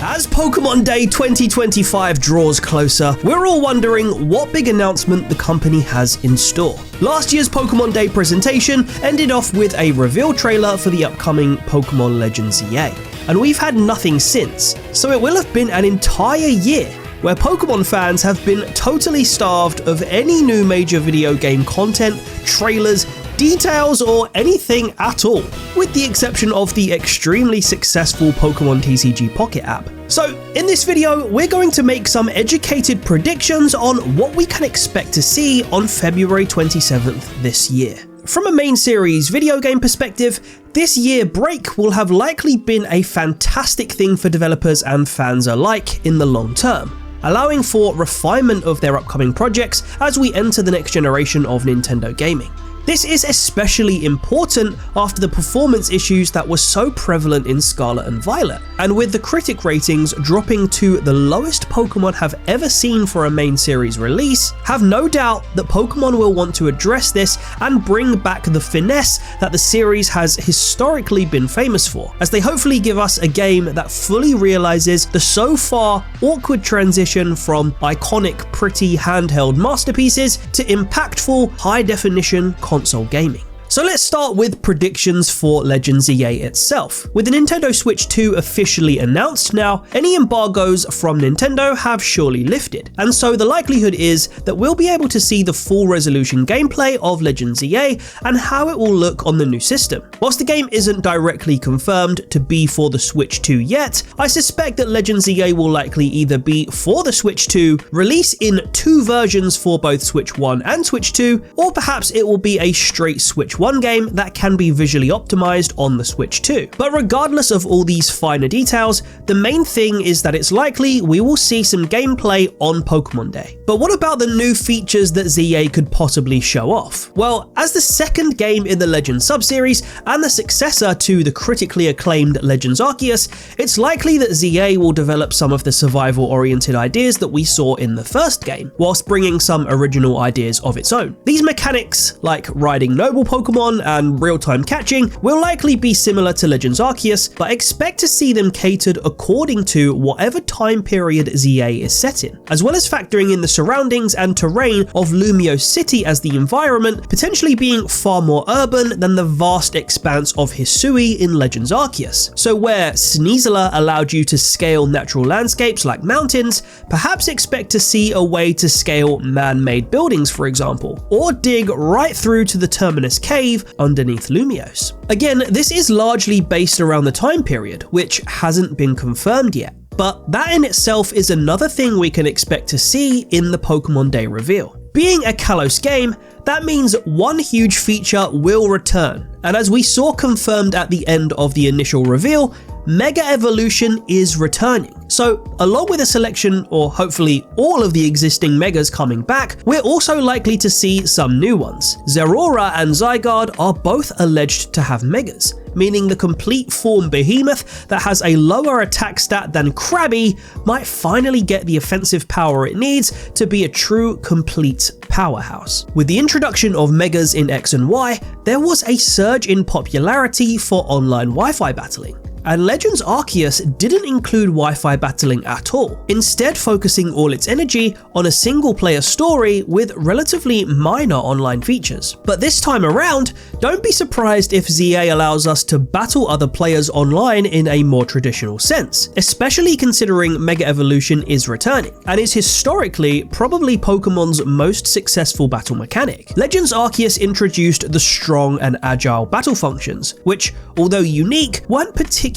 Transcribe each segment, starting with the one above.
As Pokémon Day 2025 draws closer, we're all wondering what big announcement the company has in store. Last year's Pokémon Day presentation ended off with a reveal trailer for the upcoming Pokémon Legends EA, and we've had nothing since, so it will have been an entire year where Pokémon fans have been totally starved of any new major video game content, trailers, details, or anything at all, with the exception of the extremely successful Pokémon TCG Pocket app. So, in this video, we're going to make some educated predictions on what we can expect to see on February 27th this year. From a main series video game perspective, this year break will have likely been a fantastic thing for developers and fans alike in the long term, allowing for refinement of their upcoming projects as we enter the next generation of Nintendo gaming. This is especially important after the performance issues that were so prevalent in Scarlet and Violet, and with the critic ratings dropping to the lowest Pokémon have ever seen for a main series release, have no doubt that Pokémon will want to address this and bring back the finesse that the series has historically been famous for, as they hopefully give us a game that fully realizes the so far awkward transition from iconic, pretty handheld masterpieces to impactful, high-definition console gaming. So let's start with predictions for Legends EA itself. With the Nintendo Switch 2 officially announced now, any embargoes from Nintendo have surely lifted, and so the likelihood is that we'll be able to see the full resolution gameplay of Legends EA and how it will look on the new system. Whilst the game isn't directly confirmed to be for the Switch 2 yet, I suspect that Legends EA will likely either be for the Switch 2, release in two versions for both Switch 1 and Switch 2, or perhaps it will be a straight Switch 1 game that can be visually optimized on the Switch 2. But regardless of all these finer details, the main thing is that it's likely we will see some gameplay on Pokémon Day. But what about the new features that ZA could possibly show off? Well, as the second game in the Legends subseries and the successor to the critically acclaimed Legends Arceus, it's likely that ZA will develop some of the survival-oriented ideas that we saw in the first game, whilst bringing some original ideas of its own. These mechanics, like riding noble Pokémon and real-time catching, will likely be similar to Legends Arceus, but expect to see them catered according to whatever time period ZA is set in, as well as factoring in the surroundings and terrain of Lumio City as the environment, potentially being far more urban than the vast expanse of Hisui in Legends Arceus. So where Sneasler allowed you to scale natural landscapes like mountains, perhaps expect to see a way to scale man-made buildings, for example, or dig right through to the Terminus Cave underneath Lumios. Again, this is largely based around the time period, which hasn't been confirmed yet, but that in itself is another thing we can expect to see in the Pokémon Day reveal. Being a Kalos game, that means one huge feature will return, and as we saw confirmed at the end of the initial reveal, Mega Evolution is returning. So, along with a selection, or hopefully all of the existing Megas coming back, we're also likely to see some new ones. Zeraora and Zygarde are both alleged to have Megas, meaning the complete form behemoth that has a lower attack stat than Krabby might finally get the offensive power it needs to be a true complete powerhouse. With the introduction of Megas in X and Y, there was a surge in popularity for online Wi-Fi battling. And Legends Arceus didn't include Wi-Fi battling at all, instead focusing all its energy on a single-player story with relatively minor online features. But this time around, don't be surprised if ZA allows us to battle other players online in a more traditional sense, especially considering Mega Evolution is returning, and is historically probably Pokemon's most successful battle mechanic. Legends Arceus introduced the strong and agile battle functions, which, although unique, weren't particularly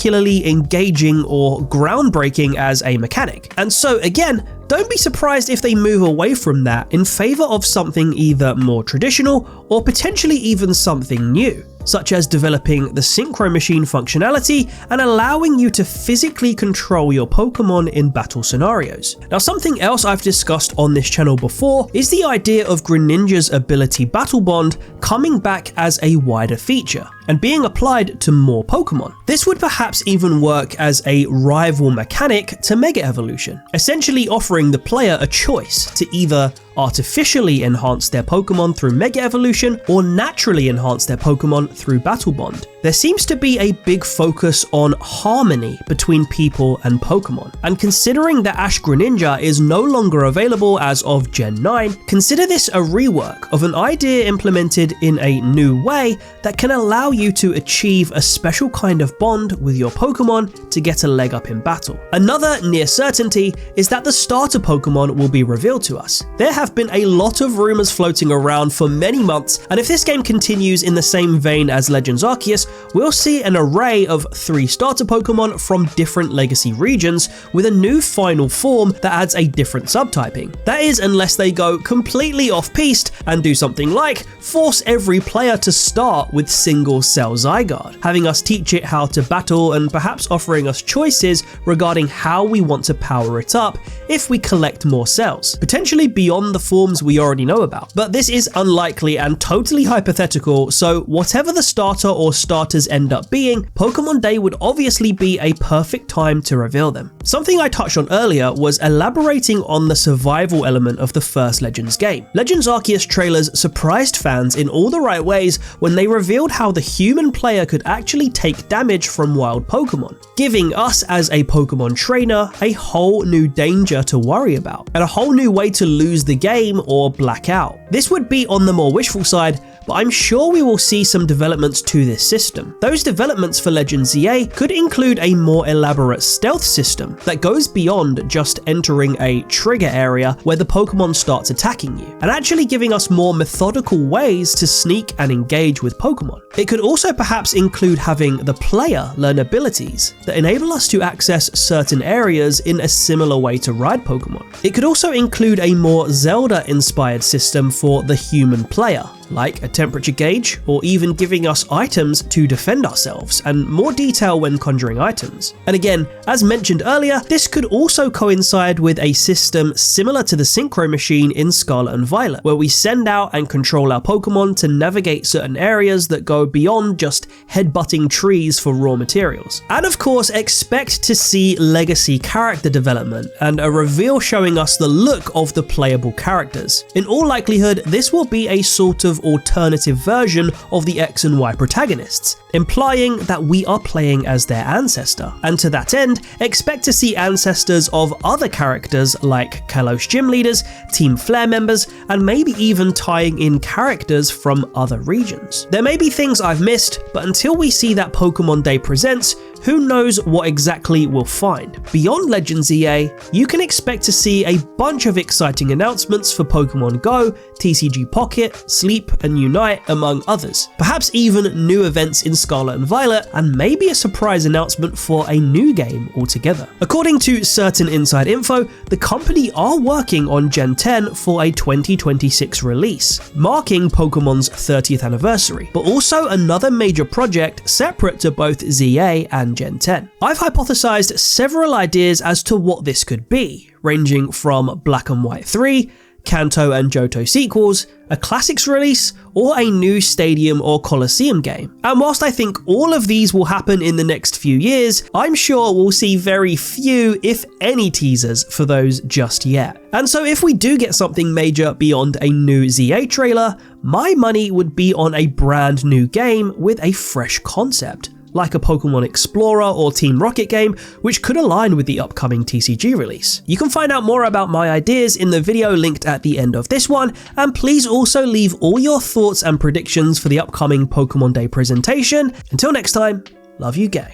engaging or groundbreaking as a mechanic. And so again, don't be surprised if they move away from that in favor of something either more traditional or potentially even something new, such as developing the Synchro Machine functionality and allowing you to physically control your Pokemon in battle scenarios. Now, something else I've discussed on this channel before is the idea of Greninja's ability Battle Bond coming back as a wider feature and being applied to more Pokemon. This would perhaps even work as a rival mechanic to Mega Evolution, essentially offering the player a choice to either artificially enhance their Pokemon through Mega Evolution or naturally enhance their Pokemon through Battle Bond. There seems to be a big focus on harmony between people and Pokémon, and considering that Ash Greninja is no longer available as of Gen 9, consider this a rework of an idea implemented in a new way that can allow you to achieve a special kind of bond with your Pokémon to get a leg up in battle. Another near certainty is that the starter Pokémon will be revealed to us. There have been a lot of rumors floating around for many months, and if this game continues in the same vein as Legends Arceus, we'll see an array of 3 starter Pokémon from different legacy regions with a new final form that adds a different subtyping. That is, unless they go completely off-piste and do something like force every player to start with single cell Zygarde, having us teach it how to battle and perhaps offering us choices regarding how we want to power it up if we collect more cells, potentially beyond the forms we already know about. But this is unlikely and totally hypothetical, so whatever the starter or starters end up being, Pokémon Day would obviously be a perfect time to reveal them. Something I touched on earlier was elaborating on the survival element of the first Legends game. Legends Arceus trailers surprised fans in all the right ways when they revealed how the human player could actually take damage from wild Pokémon, giving us as a Pokémon trainer a whole new danger to worry about, and a whole new way to lose the game or black out. This would be on the more wishful side, but I'm sure we will see some developments to this system. Those developments for Legends ZA could include a more elaborate stealth system that goes beyond just entering a trigger area where the Pokémon starts attacking you, and actually giving us more methodical ways to sneak and engage with Pokémon. It could also perhaps include having the player learn abilities that enable us to access certain areas in a similar way to ride Pokémon. It could also include a more Zelda-inspired system for the human player, like a temperature gauge, or even giving us items to defend ourselves, and more detail when conjuring items. And again, as mentioned earlier, this could also coincide with a system similar to the Synchro Machine in Scarlet and Violet, where we send out and control our Pokémon to navigate certain areas that go beyond just headbutting trees for raw materials. And of course, expect to see legacy character development and a reveal showing us the look of the playable characters. In all likelihood, this will be a sort of alternative version of the X and Y protagonists, implying that we are playing as their ancestor. And to that end, expect to see ancestors of other characters like Kalos gym leaders, Team Flare members, and maybe even tying in characters from other regions. There may be things I've missed, but until we see that Pokémon Day presents, who knows what exactly we'll find. Beyond Legends EA, you can expect to see a bunch of exciting announcements for Pokémon Go, TCG Pocket, Sleep, and Unite, among others. Perhaps even new events in Scarlet and Violet, and maybe a surprise announcement for a new game altogether. According to certain inside info, the company are working on Gen 10 for a 2026 release, marking Pokemon's 30th anniversary, but also another major project separate to both ZA and Gen 10. I've hypothesized several ideas as to what this could be, ranging from Black and White 3, Kanto and Johto sequels, a classics release, or a new stadium or Colosseum game. And whilst I think all of these will happen in the next few years, I'm sure we'll see very few, if any, teasers for those just yet. And so if we do get something major beyond a new ZA trailer, my money would be on a brand new game with a fresh concept, like a Pokemon Explorer or Team Rocket game, which could align with the upcoming TCG release. You can find out more about my ideas in the video linked at the end of this one, and please also leave all your thoughts and predictions for the upcoming Pokemon Day presentation. Until next time, love you gang.